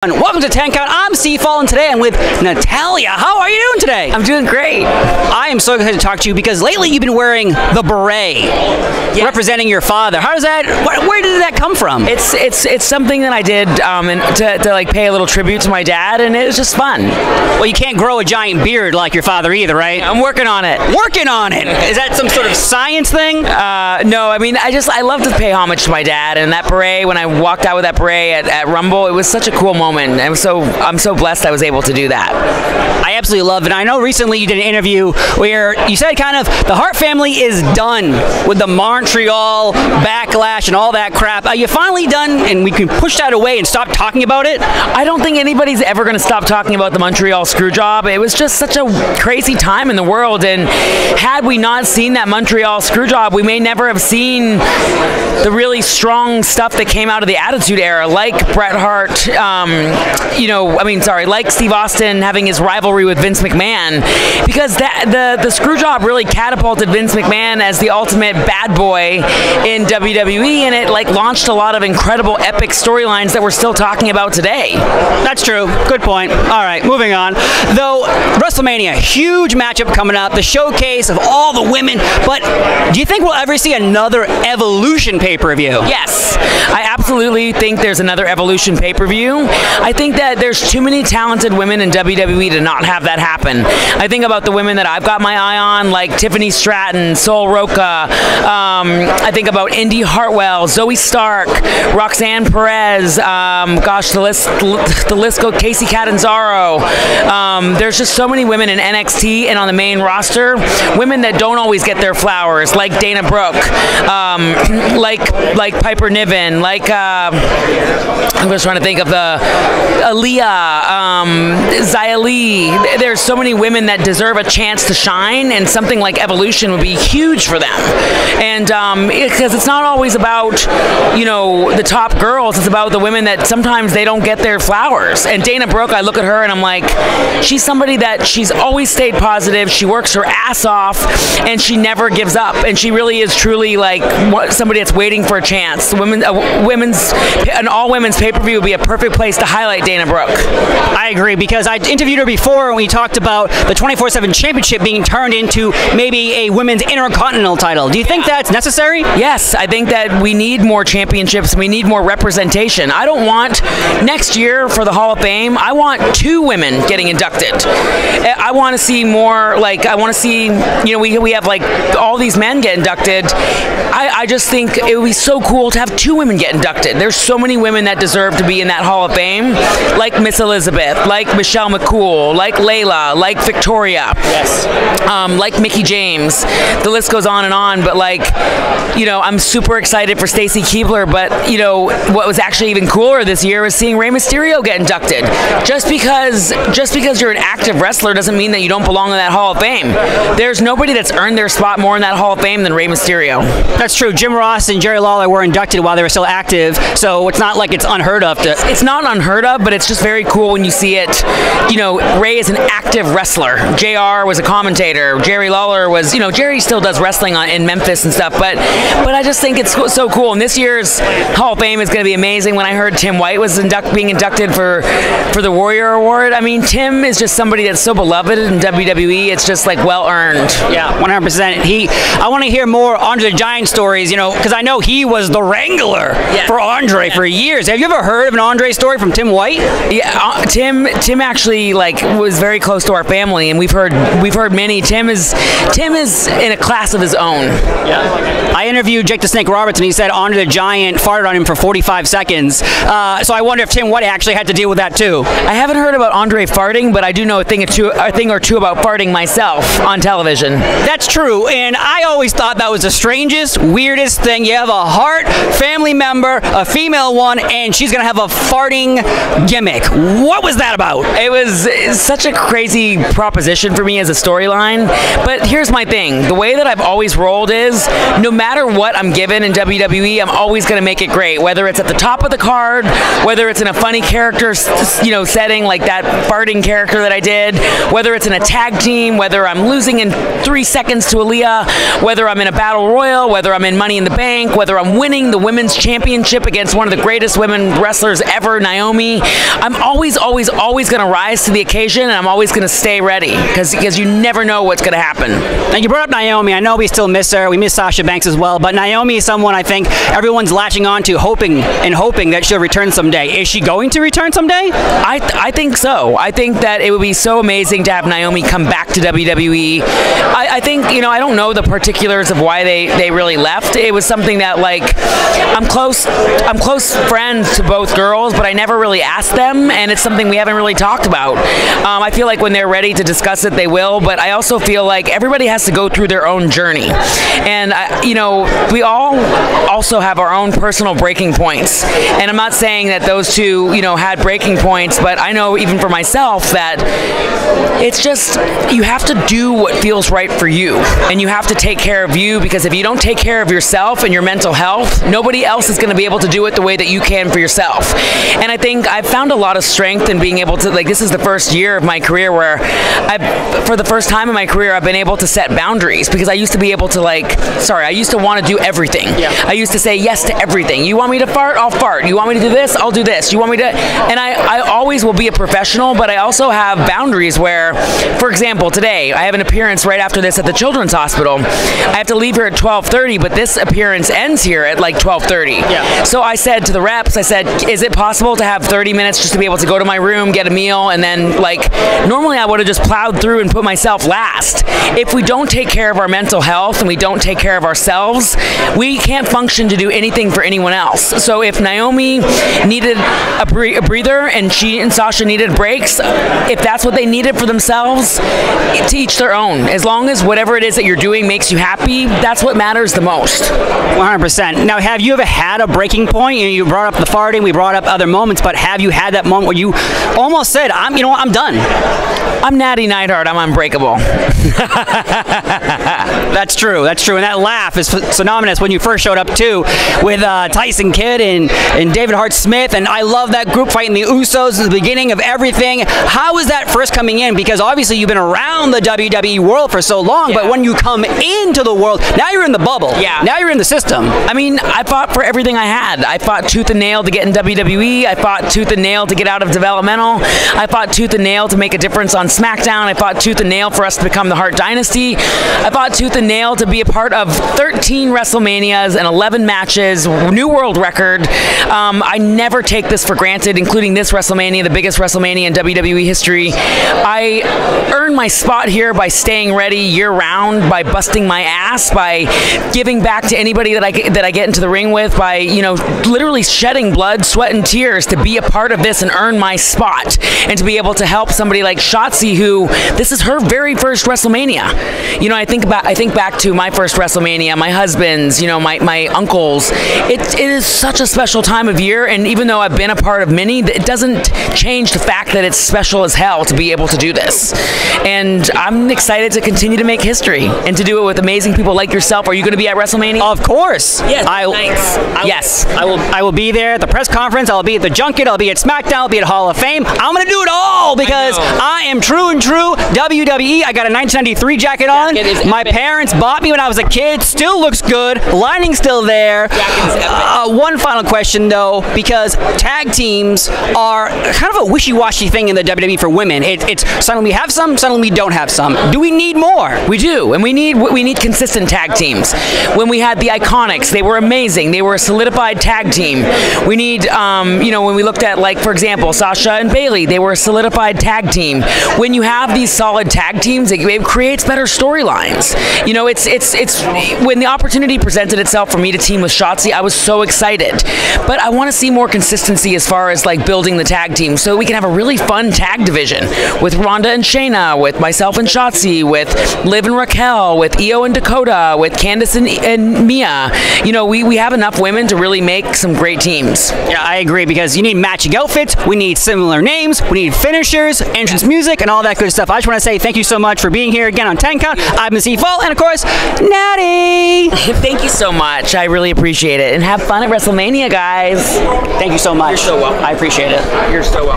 Welcome to 10 Count. I'm C-Fall, and today I'm with Natalya. How are you doing today? I'm doing great. I am so excited to talk to you because lately you've been wearing the beret, representing your father. How does that? Where did that come from? It's something that I did to like pay a little tribute to my dad, and it was just fun. Well, you can't grow a giant beard like your father either, right? I'm working on it. Working on it. Is that some sort of science thing? No, I mean I love to pay homage to my dad, and that beret. When I walked out with that beret at Rumble, it was such a cool moment. I'm so blessed I was able to do that. I absolutely love it. I know recently you did an interview where you said kind of the Hart family is done with the Montreal backlash and all that crap. Are you finally done and we can push that away and stop talking about it? I don't think anybody's ever going to stop talking about the Montreal screw job. It was just such a crazy time in the world, and had we not seen that Montreal screw job, we may never have seen the really strong stuff that came out of the Attitude Era, like Bret Hart, like Steve Austin having his rivalry with Vince McMahon, because the screw job really catapulted Vince McMahon as the ultimate bad boy in WWE, and it like launched a lot of incredible epic storylines that we're still talking about today. That's true. Good point. All right, moving on. Though WrestleMania, huge matchup coming up, the showcase of all the women, but do you think we'll ever see another Evolution pay-per-view? Yes, I absolutely think there's another Evolution pay-per-view. I think that there's too many talented women in WWE to not have that happen. I think about the women that I've got my eye on, like Tiffany Stratton, Sol Roca. I think about Indy Hartwell, Zoe Stark, Roxanne Perez. The list goes. Casey Catanzaro. There's just so many women in NXT and on the main roster, women that don't always get their flowers, like Dana Brooke, like Piper Niven, like I'm just trying to think of the Aaliyah, Xia Li. There's so many women that deserve a chance to shine, and something like Evolution would be huge for them. And because it's not always about, the top girls, it's about the women that sometimes they don't get their flowers. And Dana Brooke, I look at her and I'm like, she's somebody that she's always stayed positive, she works her ass off, and she never gives up. And she really is truly like somebody that's waiting for a chance. An all-women's pay-per-view would be a perfect place to highlight Dana Brooke. I agree, because I interviewed her before and we talked about the 24/7 championship being turned into maybe a women's intercontinental title. Do you think that's necessary? Yes, I think that we need more championships. We need more representation. I don't want next year for the Hall of Fame, I want 2 women getting inducted. I want to see more, we have like all these men get inducted. I just think it would be so cool to have 2 women get inducted. There's so many women that deserve to be in that Hall of Fame, like Miss Elizabeth, like Michelle McCool, like Layla, like Victoria, like Mickie James. The list goes on, but I'm super excited for Stacy Keibler, but what was actually even cooler this year was seeing Rey Mysterio get inducted. Just because you're an active wrestler doesn't mean that you don't belong in that Hall of Fame. There's nobody that's earned their spot more in that Hall of Fame than Rey Mysterio. That's true. Jim Ross and Jerry Lawler were inducted while they were still active, so it's not like it's unheard of. It's not unheard of, but it's just very cool when you see it. Rey is an active wrestler. JR was a commentator. Jerry Lawler was, Jerry still does wrestling in Memphis and stuff, but I just think it's so cool. And this year's Hall of Fame is going to be amazing. When I heard Tim White was being inducted for the Warrior Award, I mean, Tim is just somebody that's so beloved in WWE. It's just like well earned. Yeah, 100%. I want to hear more Andre the Giant stories, because I know he was the wrangler for Andre for years. Have you ever heard of an Andre story from Tim White? Yeah, Tim actually was very close to our family, and we've heard many. Tim is in a class of his own. Yeah. I interviewed Jake the Snake Roberts, and he said Andre the Giant farted on him for 45 seconds. So I wonder if Tim White actually had to deal with that too. I haven't heard about Andre farting, but I do know a thing or two about farting myself on television. That's true, and I always thought that was the strangest, weirdest thing. You have a Hart family member, a female one, and she's gonna have a farting gimmick. What was that about? It was such a crazy proposition for me as a storyline, but here's my thing. The way that I've always rolled is, no matter what I'm given in WWE, I'm always going to make it great, whether it's at the top of the card, whether it's in a funny character setting like that farting character that I did, whether it's in a tag team, whether I'm losing in 3 seconds to Aaliyah, whether I'm in a battle royal, whether I'm in Money in the Bank, whether I'm winning the women's championship against one of the greatest women wrestlers ever, Naomi Naomi. I'm always going to rise to the occasion, and I'm always going to stay ready because you never know what's going to happen. Now, you brought up Naomi. I know we still miss her. We miss Sasha Banks as well, but Naomi is someone I think everyone's latching on to, hoping that she'll return someday. Is she going to return someday? I think so. I think that it would be so amazing to have Naomi come back to WWE. I think, I don't know the particulars of why they really left. It was something that, like, I'm close friends to both girls, but I never really asked them, and it's something we haven't really talked about. I feel like when they're ready to discuss it, they will, but I also feel like everybody has to go through their own journey. And, we all also have our own personal breaking points. And I'm not saying that those two, had breaking points, but I know even for myself that it's just, you have to do what feels right for you. And you have to take care of you, because if you don't take care of yourself and your mental health, nobody else is going to be able to do it the way that you can for yourself. And I think I've found a lot of strength in being able to, like, this is the first year of my career where for the first time in my career, I've been able to set boundaries, because I used to be able to, I used to want to do everything. Yeah. I used to say yes to everything. You want me to fart? I'll fart. You want me to do this? I'll do this. You want me to, and I always will be a professional, but I also have boundaries where, for example, today, I have an appearance right after this at the Children's Hospital. I have to leave here at 12:30, but this appearance ends here at like 12:30. Yeah. So I said to the reps, I said, is it possible to have 30 minutes just to be able to go to my room, get a meal, and then, normally I would have just plowed through and put myself last. If we don't take care of our mental health and we don't take care of ourselves, we can't function to do anything for anyone else. So if Naomi needed a breather and she and Sasha needed breaks, if that's what they needed for themselves, to each their own. As long as whatever it is that you're doing makes you happy, that's what matters the most. 100%. Now, have you ever had a breaking point? You brought up the farting, we brought up other moments, but have you had that moment where you almost said, I'm done? I'm Natty Neidhart, I'm unbreakable. That's true. And that laugh is synonymous when you first showed up too, with Tyson Kidd and David Hart Smith, and I love that group fighting the Usos at the beginning of everything. How was that first coming in? Because obviously you've been around the WWE world for so long, but when you come into the world, now you're in the bubble. Yeah. Now you're in the system. I mean, I fought for everything I had. I fought tooth and nail to get in WWE. I fought tooth and nail to get out of developmental. I fought tooth and nail to make a difference on SmackDown. I fought tooth and nail for us to become the Hart Dynasty. I fought tooth and nail to be a part of 13 WrestleManias and 11 matches, new world record. I never take this for granted, including this WrestleMania, the biggest WrestleMania in WWE history. I earned my spot here by staying ready year-round, by busting my ass, by giving back to anybody that I get into the ring with, by literally shedding blood, sweat, and tears to be a part of this and earn my spot, and to be able to help somebody like Shotzi, who this is her very first WrestleMania. I think back to my first WrestleMania, my husband's, my uncle's. It is such a special time of year, and even though I've been a part of many, it doesn't change the fact that it's special as hell to be able to do this. And I'm excited to continue to make history and to do it with amazing people like yourself. Are you going to be at WrestleMania? Of course. Yes. Yes. I will be there at the press conference. I'll be at the junket. I'll be at SmackDown. I'll be at Hall of Fame. I'm going to do it all because I am true and true WWE. I got a 1993 jacket on. My parents bought me when I was a kid. Still looks good. Lining's still there. One final question, though, because tag teams are kind of a wishy-washy thing in the WWE for women. It's suddenly we have some, suddenly we don't have some. Do we need more? We do, and we need consistent tag teams. When we had the Iconics, they were amazing. They were a solidified tag team. We need, when we looked at, for example, Sasha and Bayley, they were a solidified tag team. When you have these solid tag teams, it creates better storylines. It's when the opportunity presented itself for me to team with Shotzi, I was so excited. But I want to see more consistency as far as building the tag team, so we can have a really fun tag division with Ronda and Shayna, with myself and Shotzi, with Liv and Raquel, with Io and Dakota, with Candice and Mia. We have enough women to really make some great teams. Yeah, I agree, because you need matching outfits, we need similar names, we need finishers, entrance music, and all that good stuff. I just want to say thank you so much for being here again on 10 Count. I've been Steve Fall, and of course, Natty! Thank you so much. I really appreciate it. And have fun at WrestleMania, guys. Thank you so much. You're so welcome. I appreciate it. You're so welcome.